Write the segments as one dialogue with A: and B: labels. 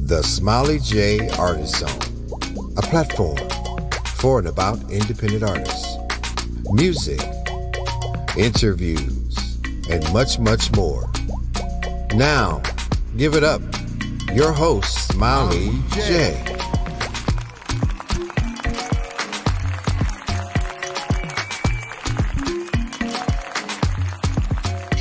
A: The Smiley J Artist Zone, a platform for and about independent artists, music, interviews, and much, much more. Now, give it up. Your host, Smiley J.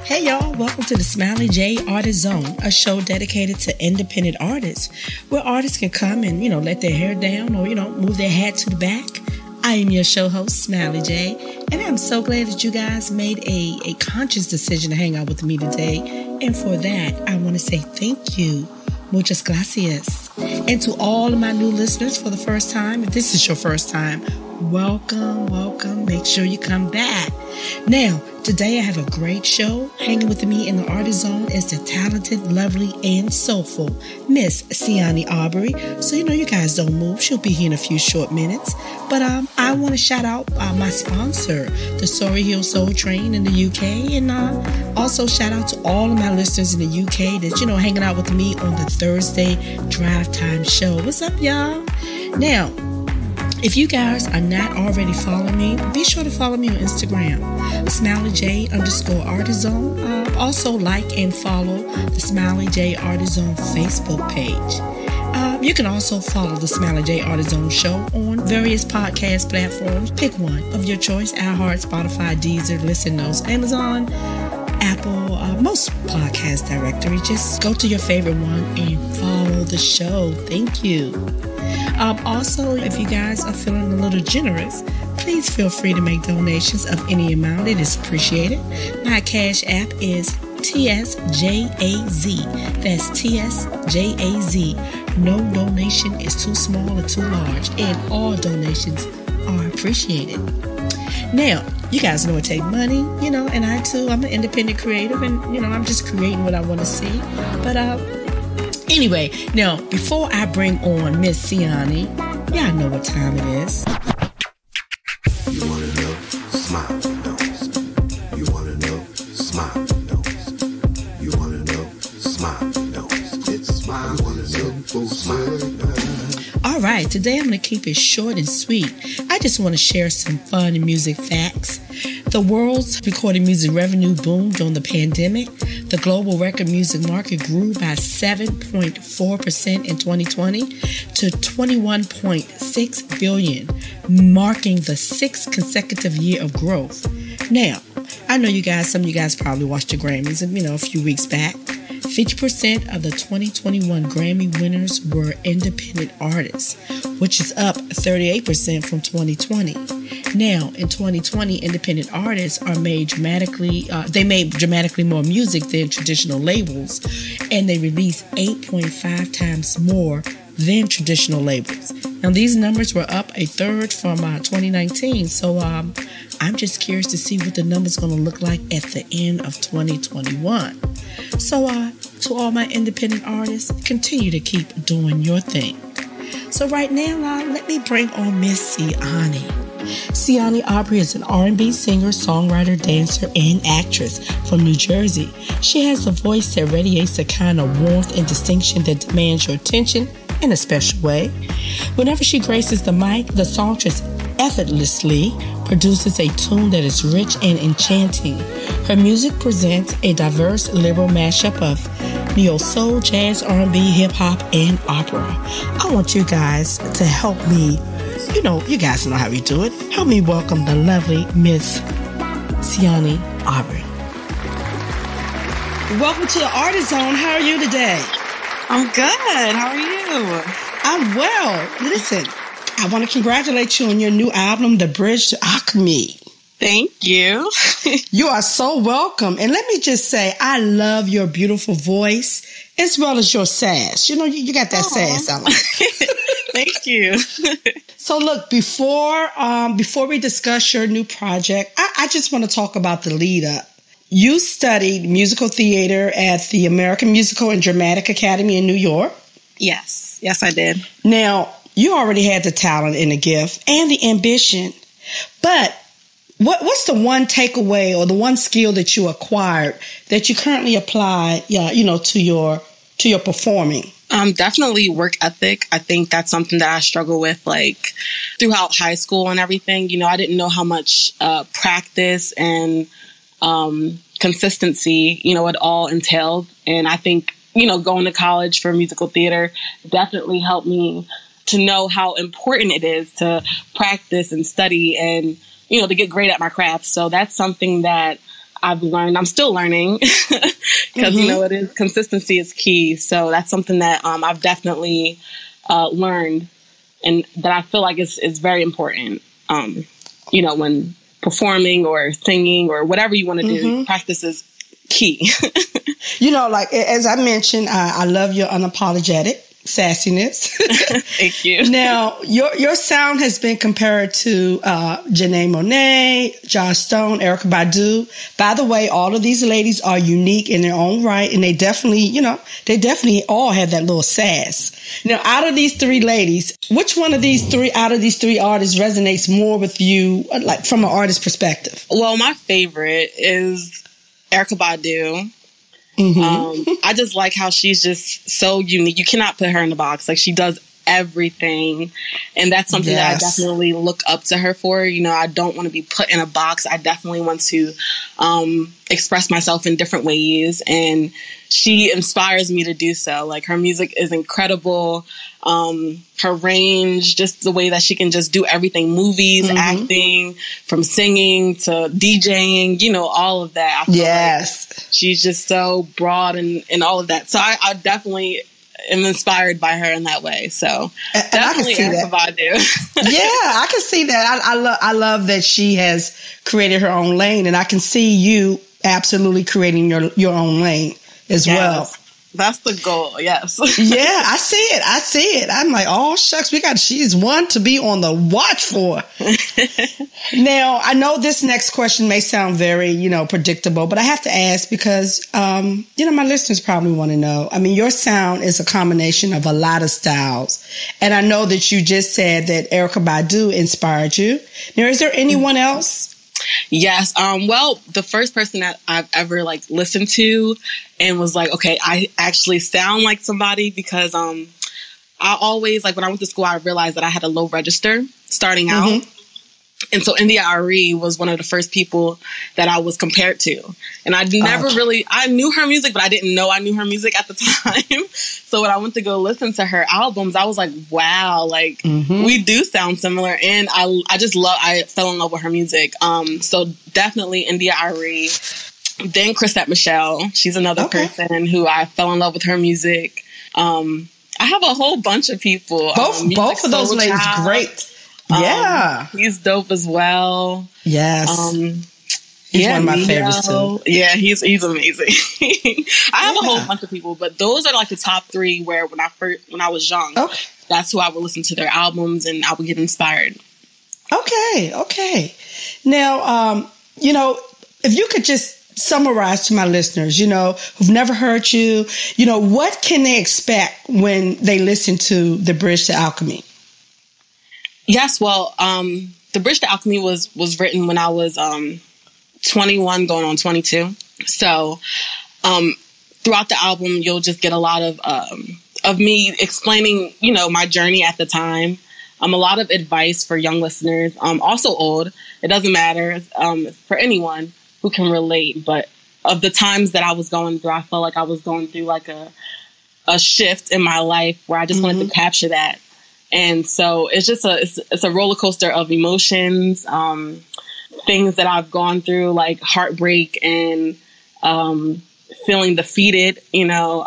B: Hey y'all, welcome to the Smiley J Artist Zone, a show dedicated to independent artists, where artists can come and, let their hair down or, move their hat to the back. I am your show host, Smiley J, and I'm so glad that you guys made a conscious decision to hang out with me today. And for that, I want to say thank you. Muchas gracias. And to all of my new listeners for the first time, if this is your first time, welcome. Make sure you come back. Now, today I have a great show. Hanging with me in the Artist Zone is the talented, lovely, and soulful Miss Cianni Abri. So, you guys don't move. She'll be here in a few short minutes. But I want to shout out my sponsor, the Sorry Hill Soul Train in the UK. And also shout out to all of my listeners in the UK that, hanging out with me on the Thursday Drive Time Show. What's up, y'all? Now, if you guys are not already following me, be sure to follow me on Instagram, SmileyJ_ArtistZone. Also like and follow the Smiley J Artist Zone Facebook page. You can also follow the Smiley J Artist Zone show on various podcast platforms. Pick one of your choice: iHeart, Spotify, Deezer, Listen Notes, Amazon, Apple, most podcast directory. Just go to your favorite one and follow the show. Thank you. Also, if you guys are feeling a little generous, please feel free to make donations of any amount. It is appreciated. My Cash App is TSJAZ. That's TSJAZ. No donation is too small or too large, and all donations are appreciated. Now, you guys know it takes money, and I too, I'm an independent creative, and, I'm just creating what I want to see. But, anyway, now, before I bring on Miss Cianni, y'all know what time it is.
A: You want to know? Smile, nose. You want to know? Smile, nose. You want to know? Smile, nose. It's smile, you want to know? Smile, nose.
B: All right, today I'm going to keep it short and sweet. I just want to share some fun music facts. The world's recorded music revenue boomed during the pandemic. The global record music market grew by 7.4% in 2020 to $21.6 billion, marking the sixth consecutive year of growth. Now, I know some of you guys probably watched the Grammys, a few weeks back. 50% of the 2021 Grammy winners were independent artists, which is up 38% from 2020. Now, in 2020, independent artists made dramatically more music than traditional labels, and they released 8.5 times more than traditional labels. Now, these numbers were up a third from 2019, so I'm just curious to see what the numbers going to look like at the end of 2021. So, to all my independent artists, continue to keep doing your thing. So right now, let me bring on Miss Cianni. Cianni Abri is an R&B singer, songwriter, dancer, and actress from New Jersey. She has a voice that radiates the kind of warmth and distinction that demands your attention in a special way. Whenever she graces the mic, the songstress effortlessly produces a tune that is rich and enchanting. Her music presents a diverse liberal mashup of neo soul, jazz, R&B, hip hop, and opera. I want you guys to help me. You guys know how we do it. Help me welcome the lovely Miss Cianni Abri. Welcome to the Artist Zone. How are you today?
C: I'm good. How are you?
B: I'm well. Listen, I want to congratulate you on your new album, The Bridge to Alchemy.
C: Thank you.
B: You are so welcome. And let me just say, I love your beautiful voice as well as your sass. You got that sass. I like.
C: Thank you.
B: So look, before we discuss your new project, I just want to talk about the lead up. You studied musical theater at the American Musical and Dramatic Academy in New York.
C: Yes, I did.
B: Now, you already had the talent and the gift and the ambition, but what's the one takeaway or the one skill that you acquired that you currently apply, to to your performing?
C: Definitely work ethic. I think that's something that I struggle with, like throughout high school and everything. You know, I didn't know how much practice and consistency, you know, it all entailed. And I think, you know, going to college for musical theater definitely helped me to know how important it is to practice and study and, you know, to get great at my craft. So that's something that I've learned. I'm still learning because, you know, it is consistency is key. So that's something that I've definitely learned and that I feel like is very important, you know, when performing or singing or whatever you want to do, practice is key.
B: You know, like, as I mentioned, I love your unapologetic sassiness.
C: Thank you.
B: Now, your sound has been compared to Janelle Monáe, Joss Stone, Erykah Badu. By the way, all of these ladies are unique in their own right, and they definitely all have that little sass. Now, out of these three ladies, which one of these three artists resonates more with you, like from an artist perspective?
C: Well, my favorite is Erykah Badu. I just like how she's just so unique. You cannot put her in the box. Like, she does everything. And that's something that I definitely look up to her for. You know, I don't want to be put in a box. I definitely want to express myself in different ways. And she inspires me to do so. Like, her music is incredible. Her range, just the way that she can just do everything, movies, acting, from singing to DJing, you know, all of that. I feel like she's just so broad and all of that. So I definitely am inspired by her in that way. So definitely Erykah Badu.
B: Yeah, I can see that. I love that she has created her own lane, and I can see you absolutely creating your own lane as well.
C: That's the goal, yes.
B: Yeah, I see it. I'm like, oh, shucks, she's one to be on the watch for. Now, I know this next question may sound very, you know, predictable, but I have to ask because, you know, my listeners probably want to know. I mean, your sound is a combination of a lot of styles. And I know that you just said that Erykah Badu inspired you. Now, is there anyone else?
C: Yes. Well, the first person that I've ever listened to and was like, okay, I actually sound like somebody, because I always, when I went to school, I realized that I had a low register starting out. And so India Ari was one of the first people that I was compared to. And I never I knew her music, but I didn't know I knew her music at the time. So when I went to go listen to her albums, I was like, wow, we do sound similar. And I fell in love with her music. So definitely India Ari. Then Chrisette Michele. She's another person who I fell in love with her music. I have a whole bunch of people.
B: Both of those ladies, great. Yeah.
C: He's dope as well.
B: Yes. He's one of my favorites too.
C: Yeah, he's amazing. I have a whole bunch of people, but those are the top three where when I was young, that's who I would listen to their albums and I would get inspired. Okay. Now, you know, if you could just summarize to my listeners, you know, who've never heard you, you know, what can they expect when they listen to The Bridge to Alchemy? Yes, well, The Bridge to Alchemy was written when I was 21 going on 22. So throughout the album, you'll just get a lot of me explaining, you know, my journey at the time. A lot of advice for young listeners, also old. It doesn't matter for anyone who can relate. But of the times that I was going through, I felt like I was going through a shift in my life where I just wanted to capture that. And so it's just it's a roller coaster of emotions, things that I've gone through, like heartbreak and feeling defeated, you know,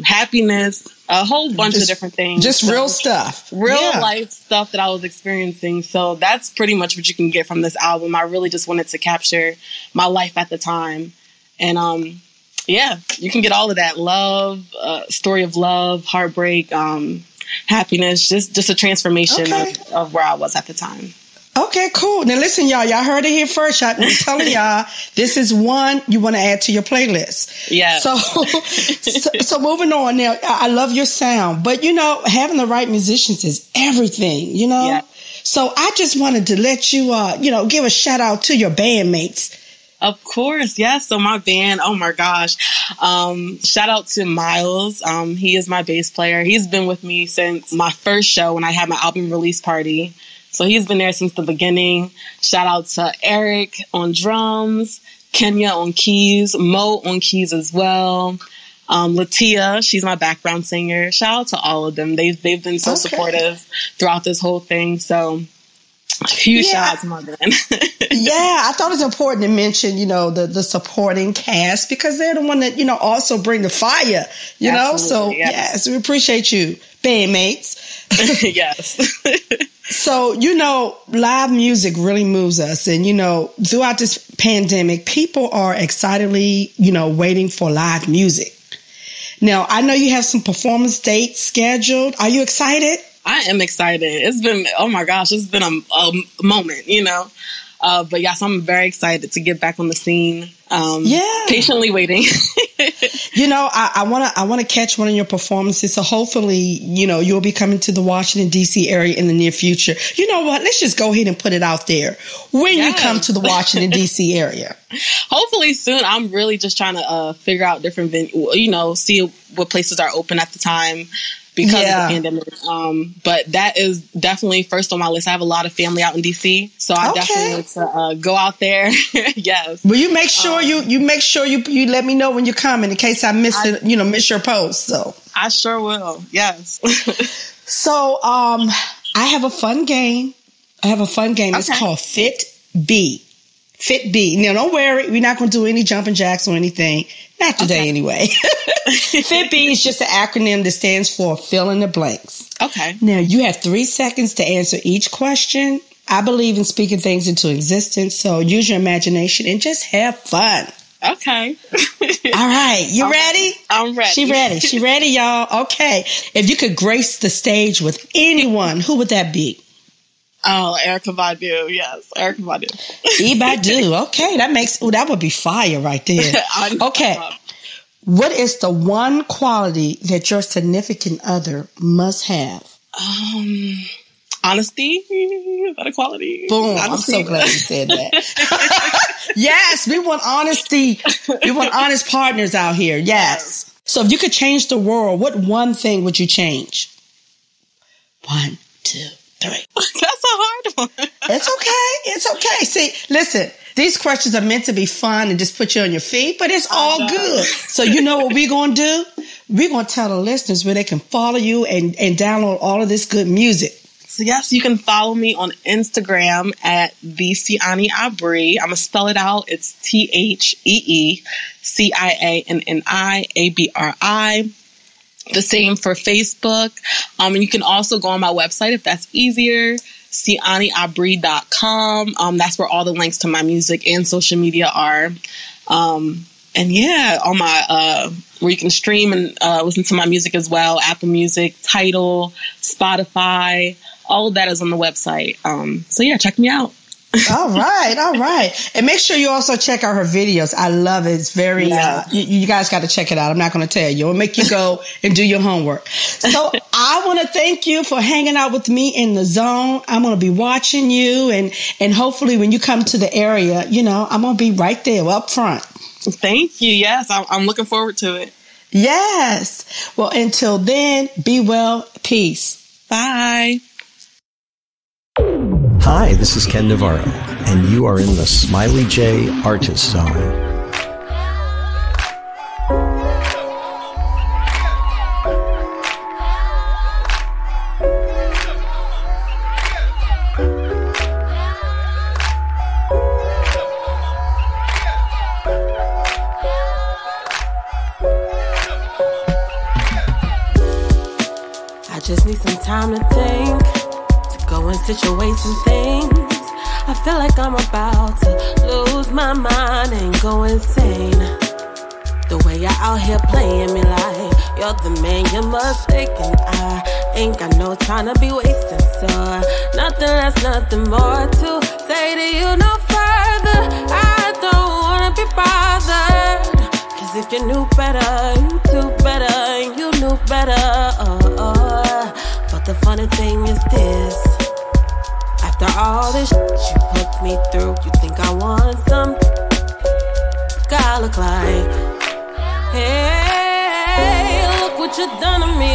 C: happiness, a whole bunch of different things.
B: Just real stuff.
C: Real life stuff that I was experiencing. So that's pretty much what you can get from this album. I really just wanted to capture my life at the time. And you can get all of that. Love, story of love, heartbreak, happiness, just a transformation of where I was at the time.
B: Okay, cool. Now listen, y'all heard it here first. I'm telling y'all, this is one you want to add to your playlist.
C: Yeah.
B: So moving on now, I love your sound, but you know, having the right musicians is everything, you know? Yeah. So I just wanted to let you, you know, give a shout out to your bandmates.
C: Of course, yes. So my band, oh my gosh. Shout out to Miles. He is my bass player. He's been with me since my first show when I had my album release party. So he's been there since the beginning. Shout out to Eric on drums, Kenya on keys, Mo on keys as well. Latia, she's my background singer. Shout out to all of them. They've been so supportive throughout this whole thing. So huge shout out to my band.
B: I thought it was important to mention, the supporting cast, because they're the one that, also bring the fire, you know? So yes, we appreciate you, bandmates.
C: Yes.
B: So, live music really moves us. And, throughout this pandemic, people are excitedly, waiting for live music. Now, I know you have some performance dates scheduled. Are you excited?
C: I am excited. It's been, oh my gosh, it's been a moment, But yes, I'm very excited to get back on the scene. Patiently waiting.
B: I want to catch one of your performances. So hopefully, you'll be coming to the Washington, D.C. area in the near future. You know what? Let's just go ahead and put it out there. When you come to the Washington, D.C. area.
C: Hopefully soon. I'm really just trying to figure out different venues, see what places are open at the time. Because of the pandemic. But that is definitely first on my list. I have a lot of family out in DC, so I definitely want to go out there. Yes.
B: Well, you make sure you let me know when you're coming in case I miss your post. So
C: I sure will. Yes.
B: So I have a fun game. It's called Fit B. Fit B. Now, don't worry. We're not going to do any jumping jacks or anything. Not today, anyway. Fit B is just an acronym that stands for fill in the blanks.
C: Okay.
B: Now, you have 3 seconds to answer each question. I believe in speaking things into existence, so use your imagination and just have fun.
C: Okay.
B: All right. You ready?
C: I'm ready.
B: She ready, y'all. Okay. If you could grace the stage with anyone, who would that be?
C: Oh, Erykah Badu. Yes, Erykah Badu.
B: Badu. Okay, that would be fire right there. Okay. What is the one quality that your significant other must have?
C: Honesty. Is that a quality?
B: Boom. Honesty. I'm so glad you said that. Yes, we want honesty. We want honest partners out here. Yes. So if you could change the world, what one thing would you change? 1, 2, 3.
C: That's a hard one.
B: It's okay. See, listen, these questions are meant to be fun and just put you on your feet, but it's all good. So you know what we're going to do? We're going to tell the listeners where they can follow you and download all of this good music.
C: So yes, you can follow me on Instagram at the Cianni Abri. I'm going to spell it out. It's TheeCianniAbri. The same for Facebook. And you can also go on my website if that's easier, cianniabri.com. That's where all the links to my music and social media are. And on my, where you can stream and listen to my music as well, Apple Music, Tidal, Spotify, all of that is on the website. Check me out.
B: All right. And make sure you also check out her videos. I love it. It's very, you guys got to check it out. I'm not going to tell you. It'll make you go and do your homework. So I want to thank you for hanging out with me in the zone. I'm going to be watching you and hopefully when you come to the area, I'm going to be right there up front.
C: Thank you. Yes. I'm looking forward to it.
B: Yes. Well, until then, be well. Peace.
C: Bye.
D: Hi, this is Ken Navarro, and you are in the Smiley J Artist Zone.
E: I just need some time to think. Go and situate some things. I feel like I'm about to lose my mind and go insane. The way you're out here playing me like you're the man you're mistaken. I ain't got no time to be wasting, so nothing less, nothing more to say to you no further. I don't wanna be bothered, 'cause if you knew better, you do better, and you knew better. But the funny thing is this: after all this shit you put me through, you think I want some? guy look like? Hey, look what you done to me.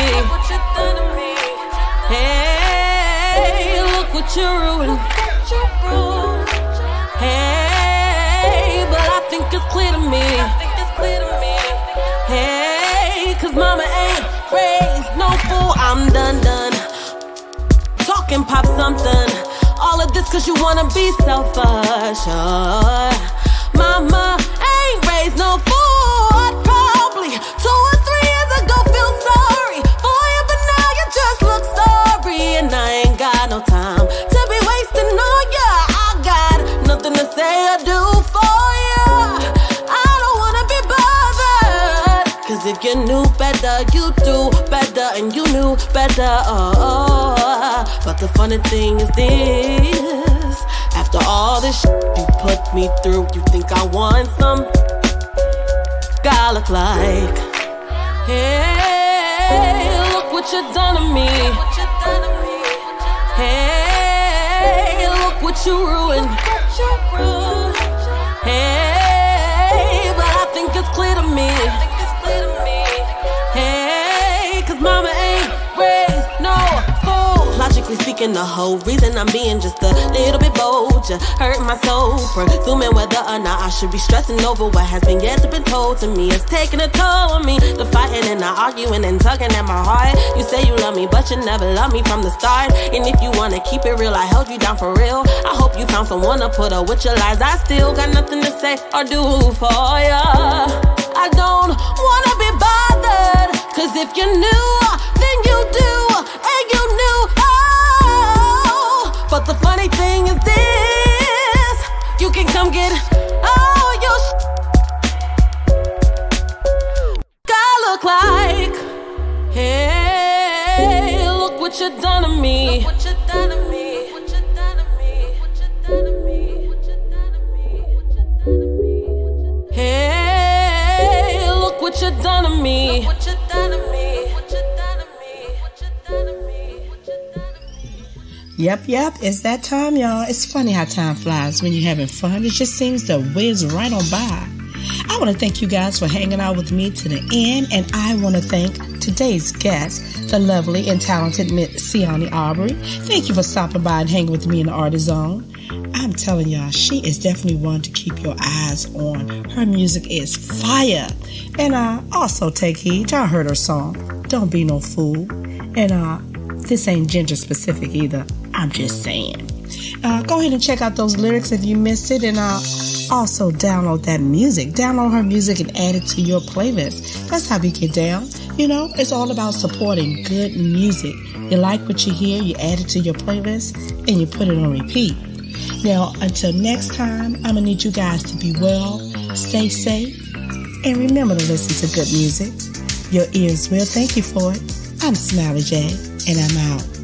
E: Hey, look what you ruined. Hey, but I think it's clear to me. Hey, cause mama ain't raised no fool. I'm done. Talking pop something. All of this cause you wanna be selfish. Mama ain't raised no fool. I'd probably 2 or 3 years ago feel sorry for you, but now you just look sorry. And I ain't got no time to be wasting on ya. I got nothing to say or do for ya. I don't wanna be bothered, cause if you knew better, you do better, and you knew better. But the funny thing is this, after all this shit you put me through, you think I want some guy look like? Hey, look what you done to me. Hey, look what you ruined. Hey, but I think it's clear to me. Hey, cause mama ain't raised no fool. Logically speaking, the whole reason I'm being just a little bit bold, you hurt my soul. Presuming whether or not I should be stressing over what has been yet to be told to me. It's taking a toll on me. The fighting and the arguing and tugging at my heart. You say you love me, but you never loved me from the start. And if you wanna keep it real, I held you down for real. I hope you found someone to put up with your lies. I still got nothing to say or do for ya. I don't wanna be bothered, cause if you knew, then you do, and you knew, oh. But the funny thing is this, you can come get all your guy look like. Hey, look what you done to me. Hey, look what you done to me.
B: Yep, it's that time, y'all. It's funny how time flies when you're having fun. It just seems to whiz right on by. I want to thank you guys for hanging out with me to the end, and I want to thank today's guest, the lovely and talented Miss Cianni Abri. Thank you for stopping by and hanging with me in the Artist Zone. I'm telling y'all, she is definitely one to keep your eyes on. Her music is fire. And also take heed. Y'all heard her song, Don't Be No Fool. And this ain't gender specific either. I'm just saying. Go ahead and check out those lyrics if you missed it. And also download that music. Download her music and add it to your playlist. That's how we get down. You know, it's all about supporting good music. You like what you hear, you add it to your playlist, and you put it on repeat. Now, until next time, I'm going to need you guys to be well, stay safe, and remember to listen to good music. Your ears will thank you for it. I'm Smiley J, and I'm out.